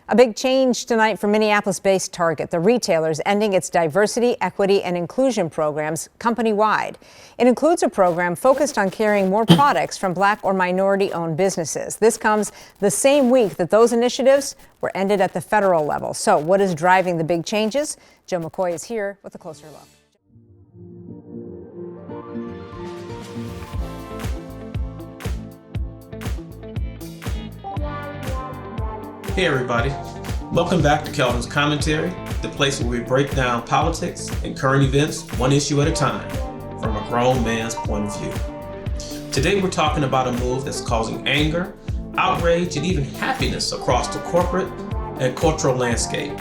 A big change tonight for Minneapolis-based Target. The retailer is ending its diversity, equity, and inclusion programs company-wide. It includes a program focused on carrying more products from Black or minority-owned businesses. This comes the same week that those initiatives were ended at the federal level. So what is driving the big changes? Joe McCoy is here with a closer look. Hey everybody, welcome back to Kelvin's Commentary, the place where we break down politics and current events one issue at a time from a grown man's point of view. Today we're talking about a move that's causing anger, outrage, and even happiness across the corporate and cultural landscape.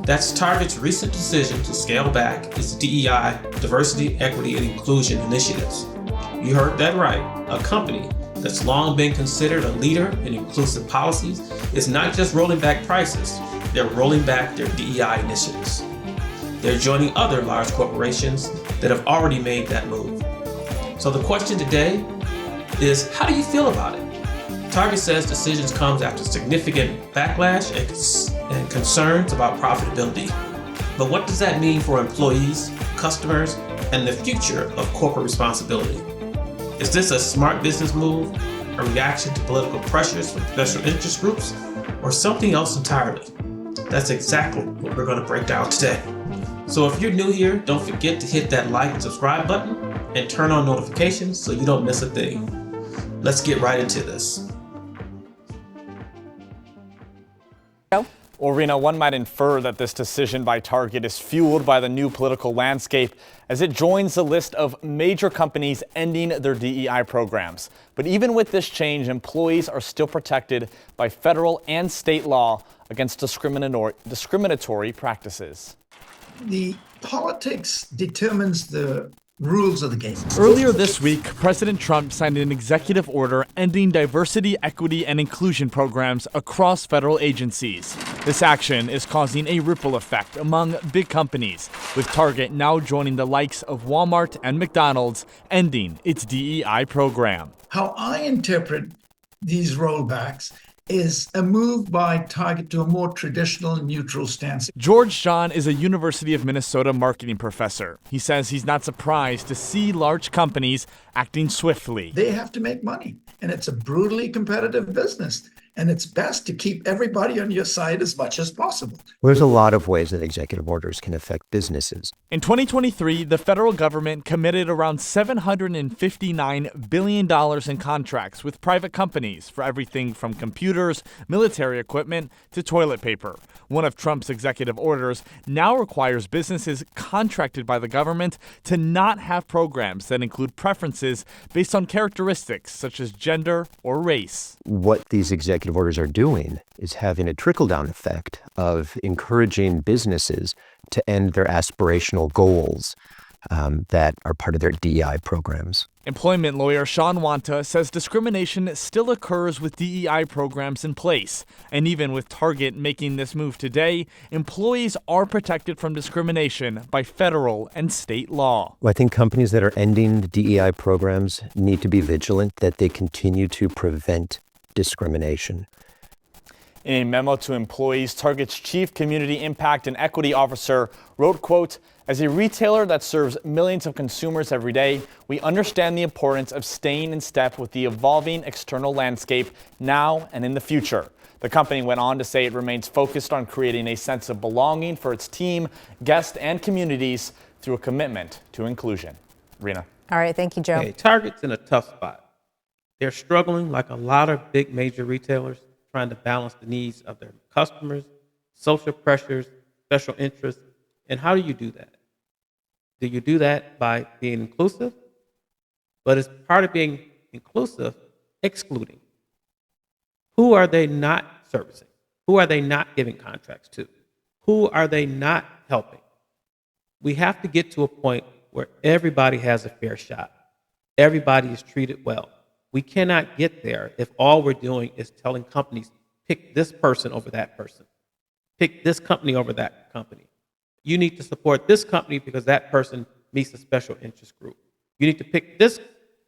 That's Target's recent decision to scale back its DEI, diversity, equity, and inclusion initiatives. You heard that right, a company that's long been considered a leader in inclusive policies is not just rolling back prices, they're rolling back their DEI initiatives. They're joining other large corporations that have already made that move. So the question today is, how do you feel about it? Target says decisions comes after significant backlash and concerns about profitability. But what does that mean for employees, customers, and the future of corporate responsibility? Is this a smart business move, a reaction to political pressures from special interest groups, or something else entirely? That's exactly what we're going to break down today. So if you're new here, don't forget to hit that like and subscribe button and turn on notifications so you don't miss a thing. Let's get right into this. Well, Rena, one might infer that this decision by Target is fueled by the new political landscape as it joins the list of major companies ending their DEI programs. But even with this change, employees are still protected by federal and state law against discriminatory practices. The politics determines the rules of the game. Earlier this week, President Trump signed an executive order ending diversity, equity, and inclusion programs across federal agencies. This action is causing a ripple effect among big companies, with Target now joining the likes of Walmart and McDonald's, ending its DEI program. How I interpret these rollbacks is a move by Target to a more traditional and neutral stance. George John is a University of Minnesota marketing professor. He says he's not surprised to see large companies acting swiftly. They have to make money, and it's a brutally competitive business. And it's best to keep everybody on your side as much as possible. Well, there's a lot of ways that executive orders can affect businesses. In 2023, the federal government committed around $759 billion in contracts with private companies for everything from computers, military equipment, to toilet paper. One of Trump's executive orders now requires businesses contracted by the government to not have programs that include preferences based on characteristics such as gender or race. What these executive orders are doing is having a trickle-down effect of encouraging businesses to end their aspirational goals that are part of their DEI programs. Employment lawyer Sean Wanta says discrimination still occurs with DEI programs in place. And even with Target making this move today, employees are protected from discrimination by federal and state law. Well, I think companies that are ending the DEI programs need to be vigilant that they continue to prevent discrimination. In a memo to employees, Target's Chief Community Impact and Equity Officer wrote, quote, "As a retailer that serves millions of consumers every day, we understand the importance of staying in step with the evolving external landscape now and in the future." The company went on to say it remains focused on creating a sense of belonging for its team, guests, and communities through a commitment to inclusion. Rena. All right, thank you, Joe. Hey, Target's in a tough spot. They're struggling like a lot of big major retailers, trying to balance the needs of their customers, social pressures, special interests. And how do you do that? Do you do that by being inclusive? But as part of being inclusive, excluding. Who are they not servicing? Who are they not giving contracts to? Who are they not helping? We have to get to a point where everybody has a fair shot. Everybody is treated well. We cannot get there if all we're doing is telling companies, pick this person over that person. Pick this company over that company. You need to support this company because that person meets a special interest group. You need to pick this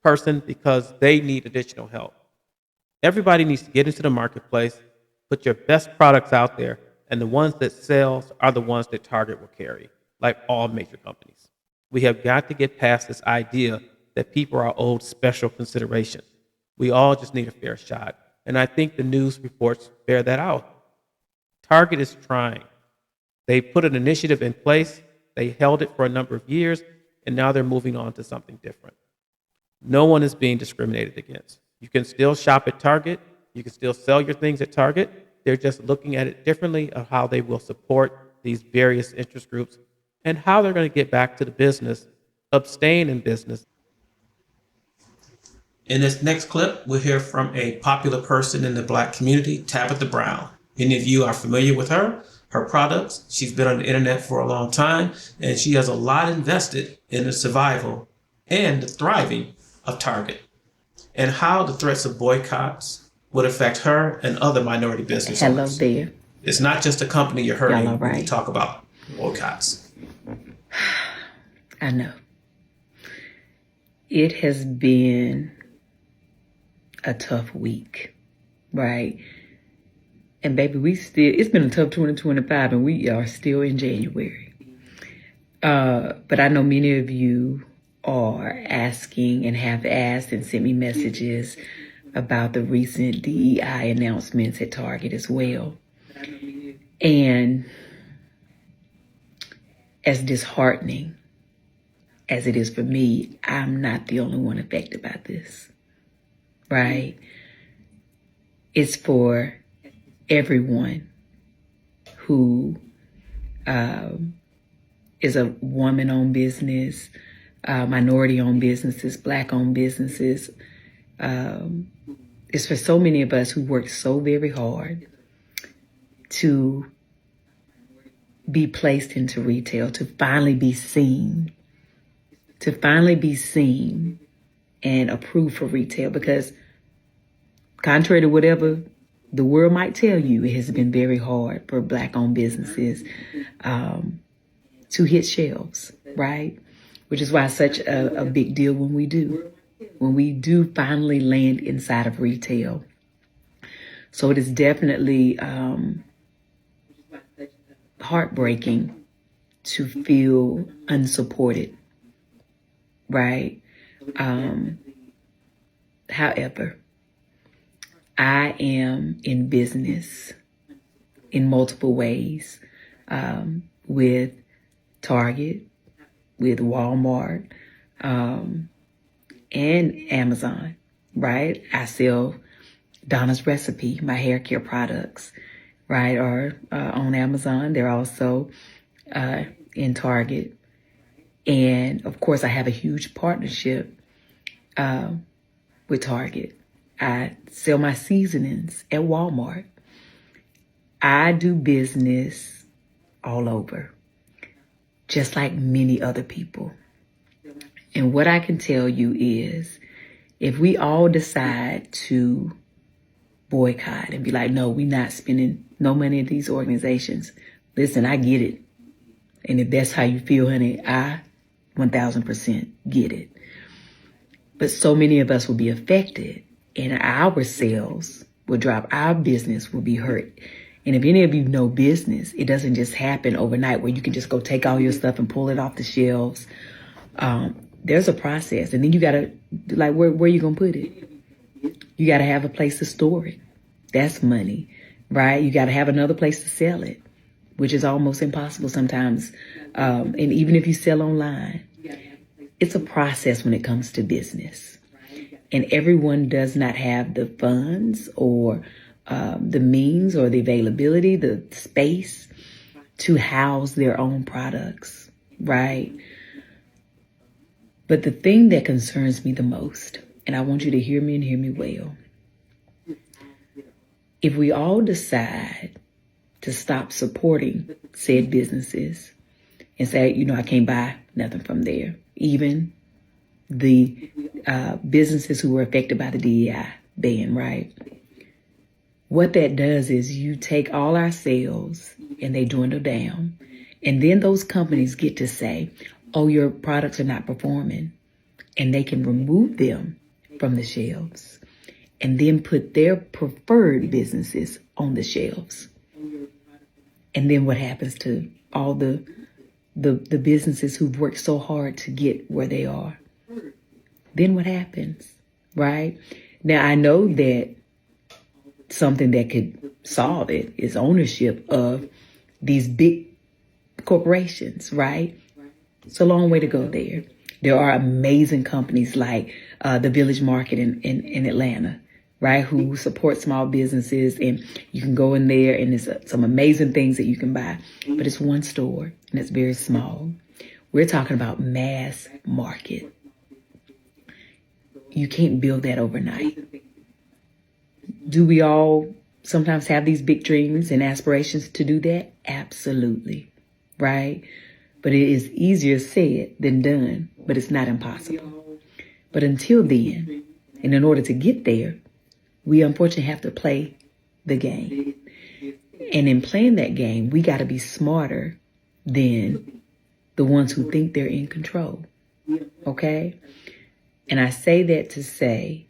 person because they need additional help. Everybody needs to get into the marketplace Put your best products out there, and the ones that sells are the ones that Target will carry, like all major companies. We have got to get past this idea that people are owed special consideration. We all just need a fair shot. And I think the news reports bear that out. Target is trying. They put an initiative in place, they held it for a number of years, and now they're moving on to something different. No one is being discriminated against. You can still shop at Target. You can still sell your things at Target. They're just looking at it differently of how they will support these various interest groups and how they're going to get back to the business of staying in business. In this next clip, we'll hear from a popular person in the Black community, Tabitha Brown. Many of you are familiar with her products. She's been on the internet for a long time, and she has a lot invested in the survival and the thriving of Target, and how the threats of boycotts would affect her and other minority business owners. Hello there. It's not just a company you're hurting Y'all all right? when you talk about boycotts. I know. It has been a tough week, right? And baby, it's been a tough 2025 and we are still in January. But I know many of you are asking and have asked and sent me messages about the recent DEI announcements at Target as well. And as disheartening as it is for me, I'm not the only one affected by this, right? It's for everyone who is a woman-owned business, minority-owned businesses, Black-owned businesses. It's for so many of us who work so very hard to be placed into retail, to finally be seen and approved for retail. Because contrary to whatever the world might tell you, it has been very hard for Black-owned businesses to hit shelves, right? Which is why it's such a big deal when we do finally land inside of retail. So it is definitely heartbreaking to feel unsupported, right? However, I am in business in multiple ways, with Target, with Walmart, and Amazon, right? I sell Donna's Recipe, my hair care products, right? Are on Amazon. They're also in Target. And of course, I have a huge partnership with Target. I sell my seasonings at Walmart. I do business all over, just like many other people. And what I can tell you is, if we all decide to boycott and be like, no, we're not spending no money at these organizations. Listen, I get it. And if that's how you feel, honey, I 1000% get it. But so many of us will be affected, and our sales will drop. Our business will be hurt. And if any of you know business, it doesn't just happen overnight where you can just go take all your stuff and pull it off the shelves. There's a process. And then you got to, like, where you going to put it? You got to have a place to store it. That's money, right? You got to have another place to sell it, which is almost impossible sometimes. And even if you sell online, it's a process when it comes to business. And everyone does not have the funds or the means or the availability, the space to house their own products, right? But the thing that concerns me the most, and I want you to hear me and hear me well, if we all decide to stop supporting said businesses and say, you know, I can't buy nothing from there, even the businesses who were affected by the DEI ban, right? What that does is you take all our sales and they dwindle down. And then those companies get to say, oh, your products are not performing. And they can remove them from the shelves and then put their preferred businesses on the shelves. And then what happens to all the businesses who've worked so hard to get where they are? Then what happens, right? Now, I know that something that could solve it is ownership of these big corporations, right? It's a long way to go there. There are amazing companies like the Village Market in Atlanta, right, who support small businesses, and you can go in there and there's some amazing things that you can buy, but it's one store and it's very small. We're talking about mass market. You can't build that overnight. Do we all sometimes have these big dreams and aspirations to do that? Absolutely, right? But it is easier said than done, but it's not impossible. But until then, and in order to get there, we unfortunately have to play the game. And in playing that game, we got to be smarter than the ones who think they're in control. Okay? And I say that to say,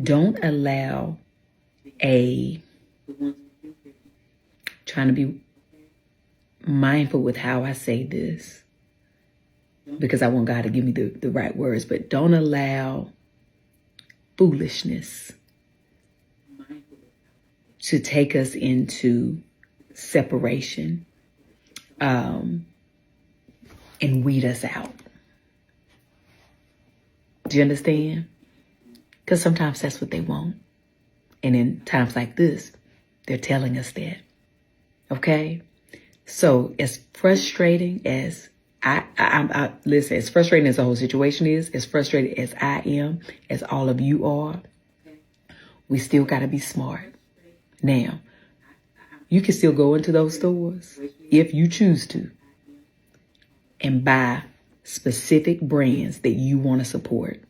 don't allow trying to be mindful with how I say this, because I want God to give me the right words, but don't allow foolishness to take us into separation and weed us out. Do you understand? Because sometimes that's what they want. And in times like this, they're telling us that. Okay? So as frustrating as listen, as frustrating as the whole situation is, as frustrated as I am, as all of you are, we still got to be smart. Now, you can still go into those stores if you choose to and buy specific brands that you want to support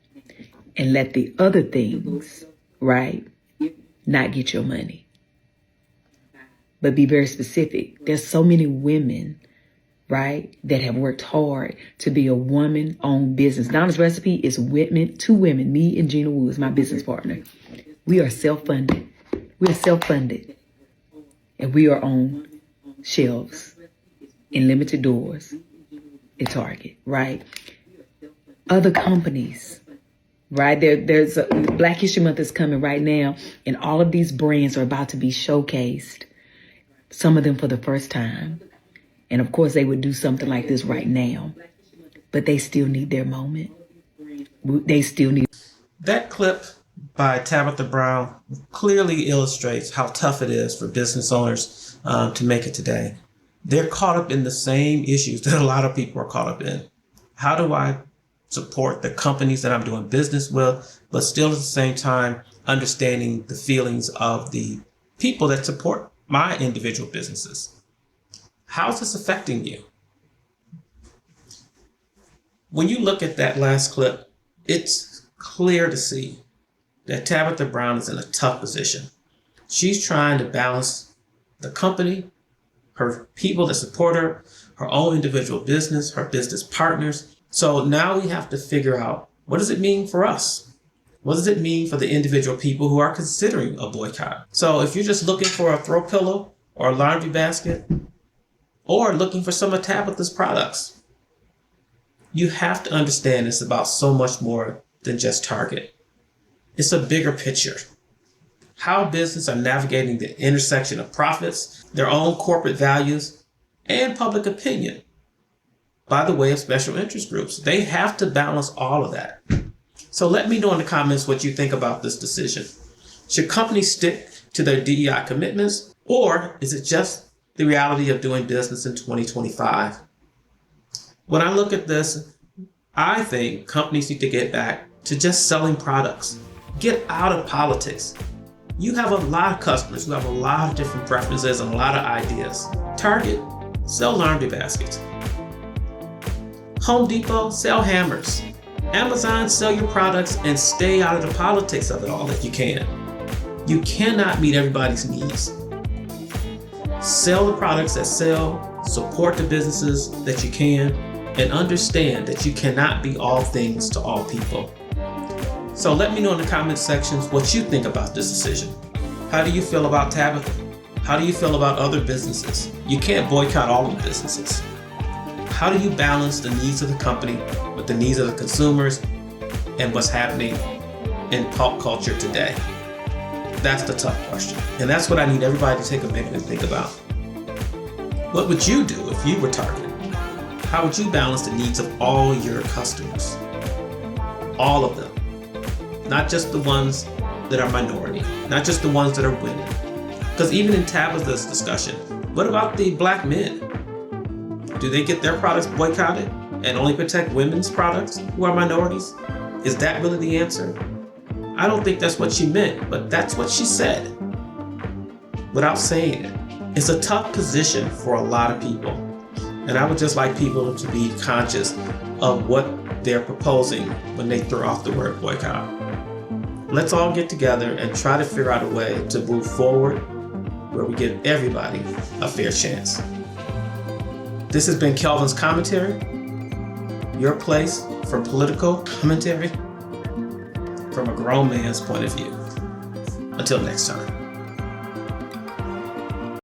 and let the other things, right, not get your money. But be very specific. There's so many women, right, that have worked hard to be a woman-owned business. Donna's Recipe is two women, me and Gina Woods, my business partner. We are self-funded. We are self-funded. And we are on shelves in limited doors at Target, right? Other companies, right? There's Black History Month is coming right now, and all of these brands are about to be showcased. Some of them for the first time. And of course, they would do something like this right now. But they still need their moment. They still need. That clip by Tabitha Brown clearly illustrates how tough it is for business owners to make it today. They're caught up in the same issues that a lot of people are caught up in. How do I support the companies that I'm doing business with, but still at the same time understanding the feelings of the people that support my individual businesses? How's this affecting you? When you look at that last clip, it's clear to see that Tabitha Brown is in a tough position. She's trying to balance the company, her people that support her, her own individual business, her business partners. So now we have to figure out, what does it mean for us? What does it mean for the individual people who are considering a boycott? So if you're just looking for a throw pillow or a laundry basket, or looking for some of Tabitha's products, you have to understand it's about so much more than just Target. It's a bigger picture. How businesses are navigating the intersection of profits, their own corporate values, and public opinion by the way of special interest groups. They have to balance all of that. So let me know in the comments what you think about this decision. Should companies stick to their DEI commitments, or is it just the reality of doing business in 2025? When I look at this, I think companies need to get back to just selling products. Get out of politics. You have a lot of customers who have a lot of different preferences and a lot of ideas. Target, sell laundry baskets. Home Depot, sell hammers. Amazon, sell your products and stay out of the politics of it all if you can. You cannot meet everybody's needs. Sell the products that sell, support the businesses that you can, and understand that you cannot be all things to all people. So let me know in the comment sections what you think about this decision. How do you feel about Tabitha? How do you feel about other businesses? You can't boycott all of the businesses. How do you balance the needs of the company with the needs of the consumers and what's happening in pop culture today? That's the tough question. And that's what I need everybody to take a minute and think about. What would you do if you were Target? How would you balance the needs of all your customers? All of them. Not just the ones that are minority, not just the ones that are women. Because even in Tabitha's discussion, what about the black men? Do they get their products boycotted and only protect women's products who are minorities? Is that really the answer? I don't think that's what she meant, but that's what she said without saying it. It's a tough position for a lot of people. And I would just like people to be conscious of what they're proposing when they throw off the word boycott. Let's all get together and try to figure out a way to move forward where we give everybody a fair chance. This has been Kelvin's Commentary, your place for political commentary from a grown man's point of view. Until next time.